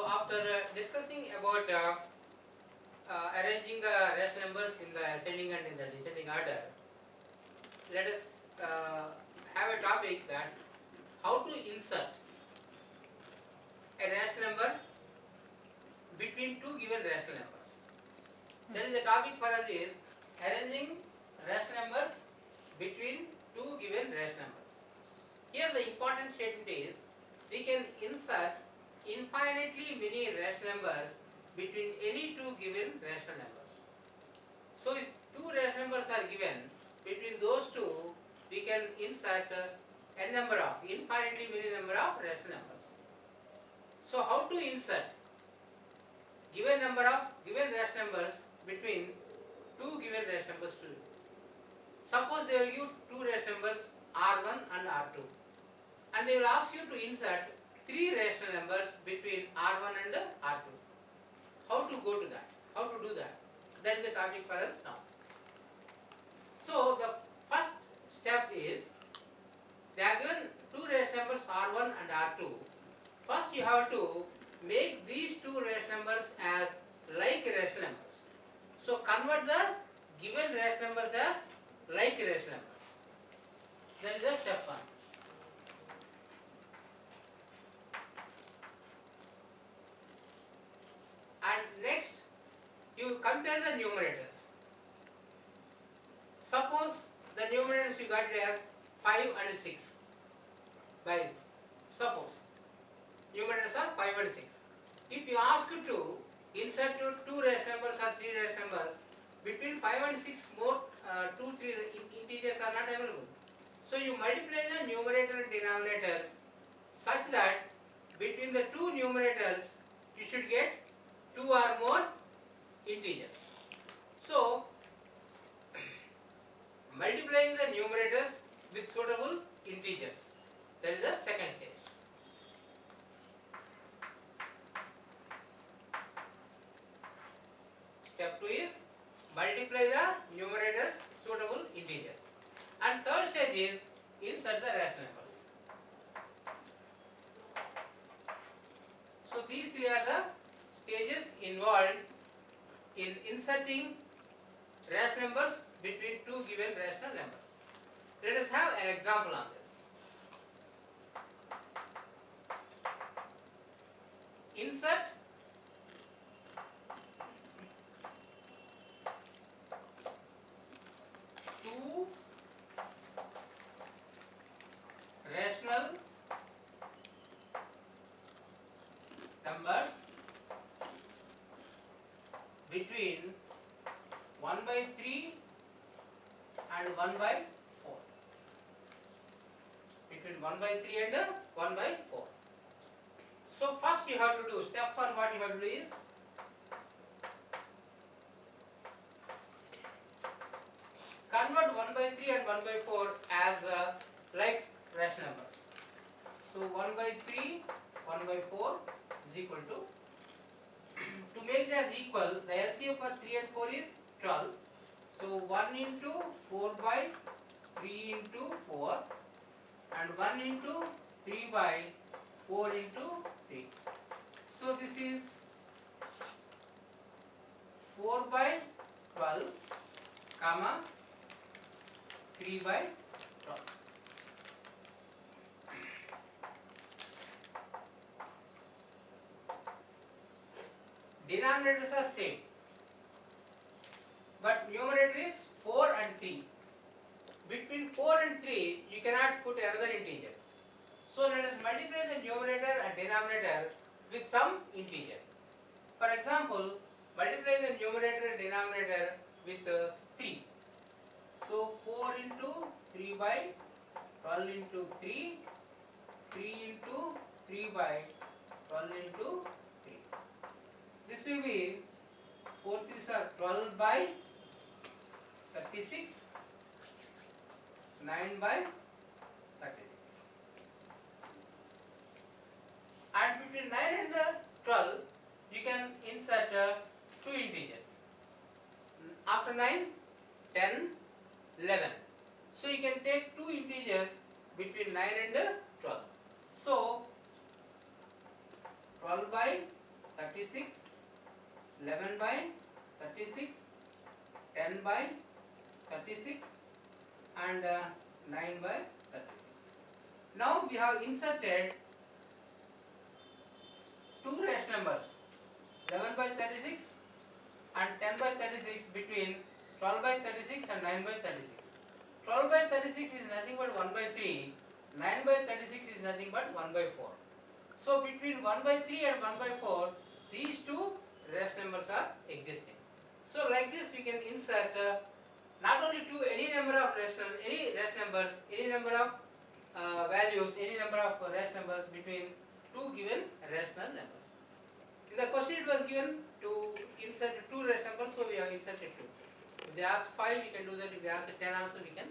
So after discussing about arranging the rational numbers in the ascending and in the descending order, let us have a topic that how to insert a rational number between two given rational numbers. That is the topic for us is arranging rational numbers between two given rational numbers. Here the important statement is we can insert infinitely many rational numbers between any two given rational numbers. So if two rational numbers are given, between those two we can insert a number of infinitely many number of rational numbers. So how to insert given number of given rational numbers between two given rational numbers too. Suppose they will give two rational numbers R1 and R2 and they will ask you to insert three rational numbers between R1 and R2. How to go to that? How to do that? That is the topic for us now. So the first step is they are given two rational numbers R1 and R2. First you have to make these two rational numbers as like rational numbers. So convert the given rational numbers as like rational numbers. That is the step one. And next you compare the numerators. Suppose the numerators you got it as 5 and 6. By suppose numerators are 5 and 6. If you ask to insert two rational numbers or three rational numbers between 5 and 6 more 2-3 integers are not available. So you multiply the numerator and denominators such that between the two numerators you should get 2 or more integers. So multiplying the numerators with suitable integers, that is the second stage. Step 2 is multiply the numerators suitable integers. And third stage is insert the rational numbers. So these three are the stages involved in inserting rational numbers between two given rational numbers. Let us have an example on this. Insert two rational numbers between 1/3 and 1/4. Between 1/3 and 1/4. So first you have to do, step 1 what you have to do is convert 1/3 and 1/4 as like rational numbers. So 1/3, 1/4 is equal to make it as equal, the LCM for 3 and 4 is 12. So 1 into 4/3 into 4 and 1 into 3/4 into 3. So this is 4/12 comma 3/12. Denominators are same, but numerator is 4 and 3. Between 4 and 3 you cannot put another integer. So let us multiply the numerator and denominator with some integer. For example, multiply the numerator and denominator with 3. So 4 into 3/12 into 3, 3 into 3/12 into 3. This will be 4 3s are 12/36, 9/36. And between 9 and 12 you can insert two integers. After 9, 10, 11. So you can take two integers between 9 and 12. So 12/9 36, 11 by 36, 10 by 36 and 9 by 36. Now we have inserted two rational numbers 11 by 36 and 10 by 36 between 12 by 36 and 9 by 36. 12 by 36 is nothing but 1 by 3, 9 by 36 is nothing but 1 by 4. So between 1 by 3 and 1 by 4, these two rational numbers are existing. So like this we can insert not only any number of any rational numbers, any number of values, any number of rational numbers between two given rational numbers. In the question it was given to insert two rational numbers, so we have inserted two. If they ask 5, we can do that. If they ask 10 also, we can